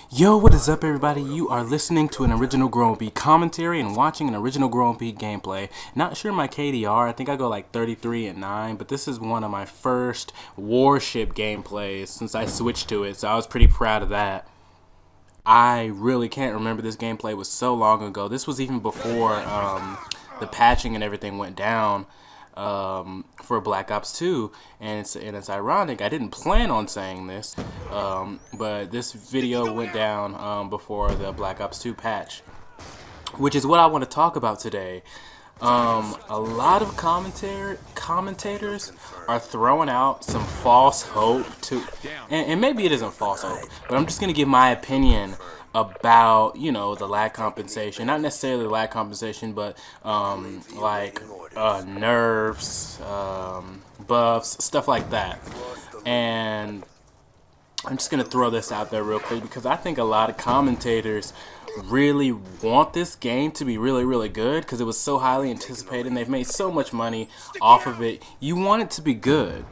Yo, what is up everybody? You are listening to an original Grown commentary and watching an original Grown gameplay. Not sure my KDR, I think I go like 33 and 9, but this is one of my first Warship gameplays since I switched to it, so I was pretty proud of that. I really can't remember this gameplay, it was so long ago. This was even before the patching and everything went down for Black Ops 2, and it's ironic. I didn't plan on saying this, but this video went down before the Black Ops 2 patch, which is what I want to talk about today. A lot of commentators are throwing out some false hope and maybe it isn't false hope, but I'm just gonna give my opinion about, you know, the lag compensation. Not necessarily lag compensation, but like nerfs, buffs, stuff like that. And I'm just gonna throw this out there real quick because I think a lot of commentators really want this game to be really good because it was so highly anticipated and they've made so much money off of it. You want it to be good.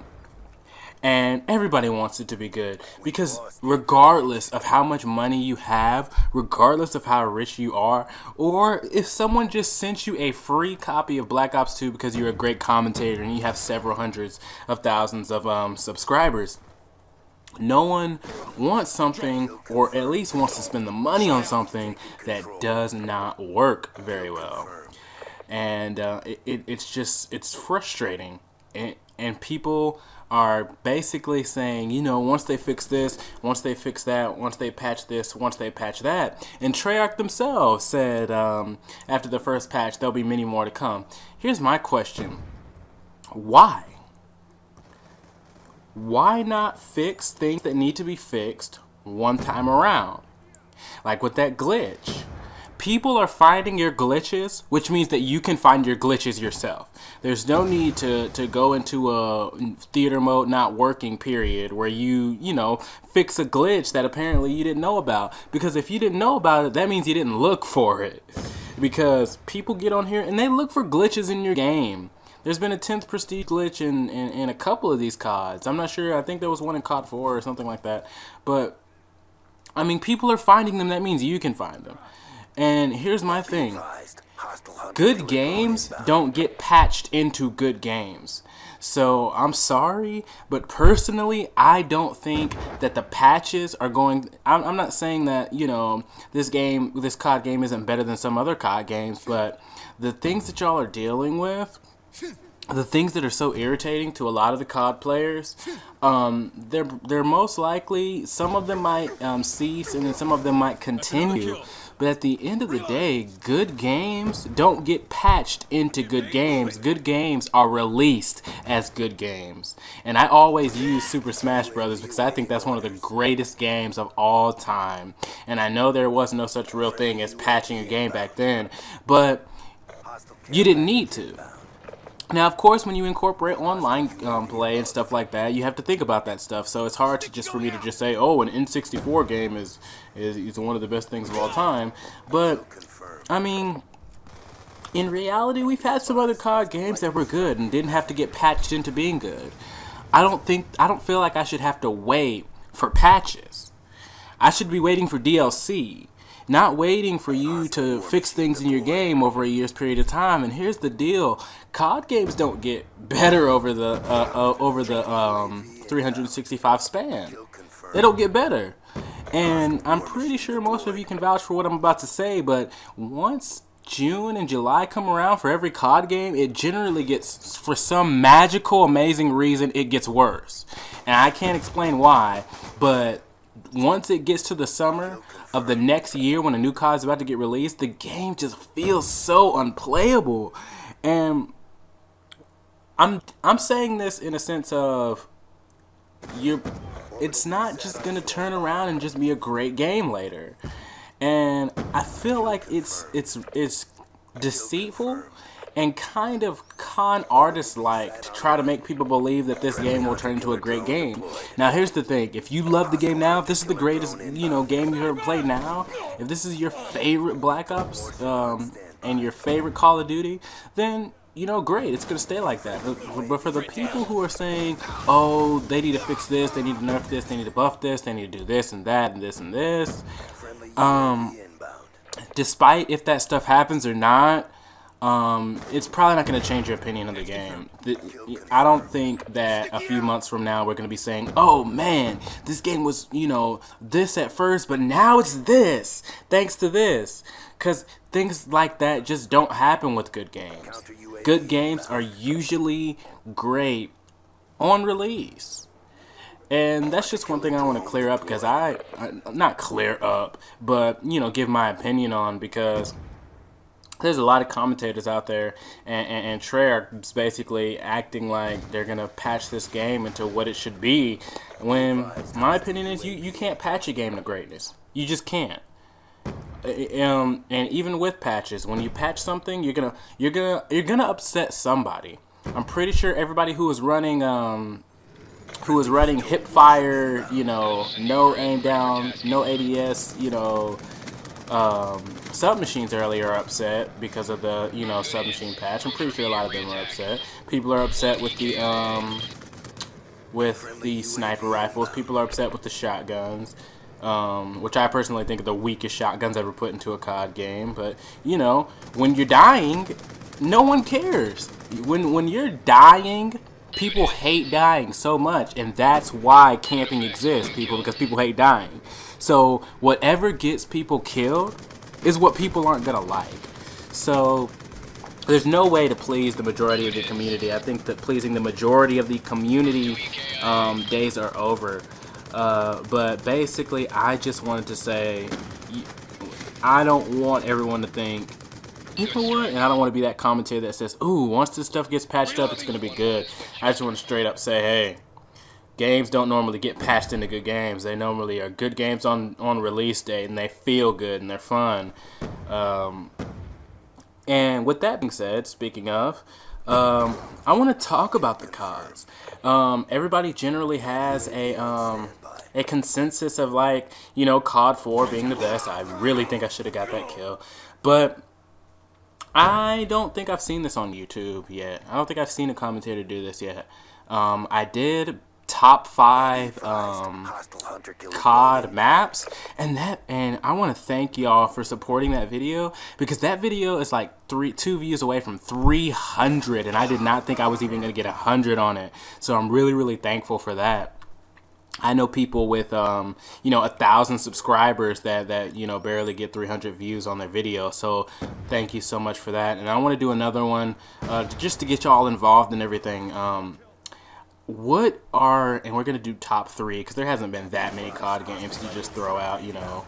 And everybody wants it to be good because regardless of how much money you have, regardless of how rich you are, or if someone just sent you a free copy of Black Ops 2 because you're a great commentator and you have several hundreds of thousands of subscribers, no one wants something, or at least wants to spend the money on something that does not work very well. And it's frustrating. And people are basically saying, you know, once they fix this, once they fix that, once they patch this, once they patch that. And Treyarch themselves said after the first patch, there'll be many more to come. Here's my question. Why? Why not fix things that need to be fixed one time around? Like with that glitch. People are finding your glitches, which means that you can find your glitches yourself. There's no need to go into a theater mode not working period where you know, fix a glitch that apparently you didn't know about. Because if you didn't know about it, that means you didn't look for it. Because people get on here and they look for glitches in your game. There's been a 10th prestige glitch in a couple of these CODs. I'm not sure. I think there was one in COD 4 or something like that. But, I mean, people are finding them. That means you can find them. And here's my thing. Good games don't get patched into good games. So, I'm sorry, but personally, I don't think that the patches are going... I'm not saying that, you know, this COD game isn't better than some other COD games, but the things that y'all are dealing with... The things that are so irritating to a lot of the COD players, they're most likely, some of them might cease and then some of them might continue. But at the end of the day, good games don't get patched into good games. Good games are released as good games. And I always use Super Smash Bros. Because I think that's one of the greatest games of all time. And I know there was no such real thing as patching a game back then, but you didn't need to. Now, of course, when you incorporate online play and stuff like that, you have to think about that stuff. So it's hard for me to just say, oh, an N64 game is one of the best things of all time. But, I mean, in reality, we've had some other COD games that were good and didn't have to get patched into being good. I don't feel like I should have to wait for patches. I should be waiting for DLC. Not waiting for you to fix things in your game over a year's period of time. And here's the deal: COD games don't get better over the 365 span. They don't get better. And I'm pretty sure most of you can vouch for what I'm about to say. But once June and July come around for every COD game, it generally gets, for some magical, amazing reason, it gets worse. And I can't explain why, but once it gets to the summer of the next year when a new COD is about to get released, the game just feels so unplayable. And I'm saying this in a sense of it's not just gonna turn around and just be a great game later. And I feel like it's deceitful and kind of con artist-like to try to make people believe that this game will turn into a great game. Now, here's the thing. If you love the game now, if this is the greatest, you know, game you've ever played now, if this is your favorite Black Ops and your favorite Call of Duty, then you know, great, it's going to stay like that. But for the people who are saying, oh, they need to fix this, they need to nerf this, they need to buff this, they need to do this and that and this and this, despite if that stuff happens or not, it's probably not going to change your opinion of the game. I don't think that a few months from now we're going to be saying, oh man, this game was, you know, this at first, but now it's this, thanks to this. Because things like that just don't happen with good games. Good games are usually great on release. And that's just one thing I want to clear up, because not clear up, but, you know, give my opinion on, because there's a lot of commentators out there, and Trey are basically acting like they're going to patch this game into what it should be, when my opinion is you can't patch a game to greatness. You just can't. And even with patches, when you patch something, you're gonna upset somebody. I'm pretty sure everybody who was running hip fire, you know, no aim down, no ADS, you know, submachines earlier are upset because of the, you know, submachine patch. I'm pretty sure a lot of them are upset. People are upset with the sniper rifles. People are upset with the shotguns. Which I personally think are the weakest shotguns ever put into a COD game. But, you know, when you're dying, no one cares. When you're dying, people hate dying so much. And that's why camping exists, because people hate dying. So whatever gets people killed is what people aren't going to like. So there's no way to please the majority of the community. I think that pleasing the majority of the community days are over. But basically, I just wanted to say, I don't want everyone to think, you know what, and I don't want to be that commentator that says, ooh, once this stuff gets patched up, it's going to be good. I just want to straight up say, hey, games don't normally get patched into good games. They normally are good games on release date, and they feel good, and they're fun. And with that being said, speaking of, I want to talk about the CODs. Everybody generally has a consensus of, like, you know, COD 4 being the best. I really think I should have got that kill. But I don't think I've seen this on YouTube yet. I don't think I've seen a commentator do this yet. I did top 5 COD maps, and I want to thank y'all for supporting that video, because that video is like 2 views away from 300, and I did not think I was even going to get 100 on it. So I'm really, really thankful for that. I know people with, you know, 1,000 subscribers that, you know, barely get 300 views on their video. So thank you so much for that. And I want to do another one just to get y'all involved in everything. And we're going to do top 3, because there hasn't been that many COD games to just throw out, you know,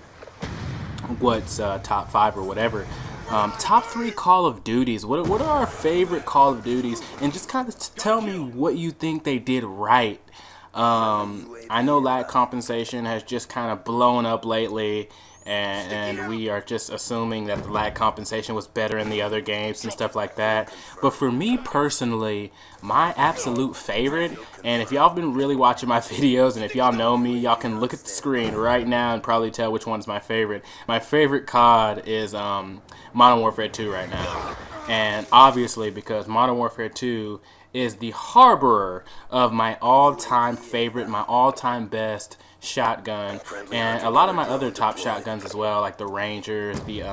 what's top 5 or whatever. Top 3 Call of Duties. What are our favorite Call of Duties? And just kind of tell me what you think they did right. I know lag compensation has just kind of blown up lately, and we are just assuming that the lag compensation was better in the other games and stuff like that. But for me personally, my absolute favorite, and if y'all have been really watching my videos, and if y'all know me, y'all can look at the screen right now and probably tell which one's my favorite. My favorite COD is Modern Warfare 2 right now. And obviously, because Modern Warfare 2 is the harborer of my all-time favorite, my all-time best shotgun, and a lot of my other top shotguns as well, like the Rangers, the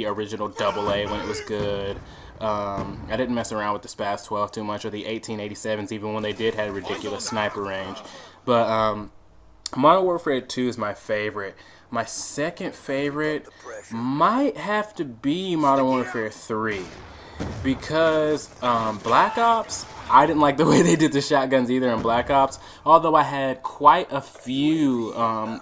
original AA when it was good. I didn't mess around with the Spaz 12 too much, or the 1887s, even when they did have ridiculous sniper range. But Modern Warfare 2 is my favorite. My second favorite might have to be Modern Warfare 3. Because Black Ops, I didn't like the way they did the shotguns either in Black Ops, although I had quite a few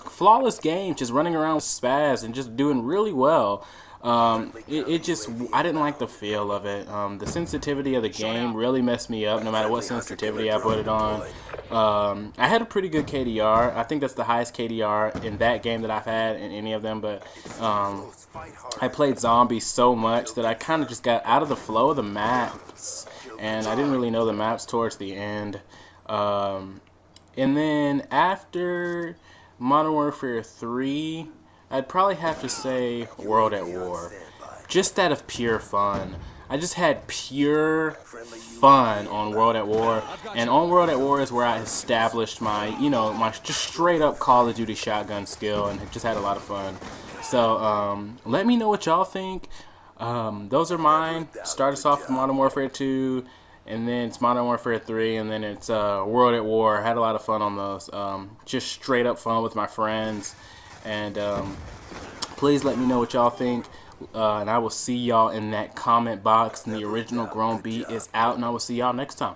flawless games just running around with Spaz and just doing really well. I didn't like the feel of it. The sensitivity of the game really messed me up no matter what sensitivity I put it on. I had a pretty good KDR. I think that's the highest KDR in that game that I've had in any of them, but I played zombies so much that I kind of just got out of the flow of the maps, and I didn't really know the maps towards the end. And then after Modern Warfare 3, I'd probably have to say World at War. Just out of pure fun. I just had pure fun on World at War. And on World at War is where I established my, my just straight up Call of Duty shotgun skill, and just had a lot of fun. So let me know what y'all think. Those are mine. Start us off with Modern Warfare 2, and then it's Modern Warfare 3, and then it's World at War. I had a lot of fun on those. Just straight up fun with my friends. And please let me know what y'all think. And I will see y'all in that comment box. And the original Grown Beat is out, and I will see y'all next time.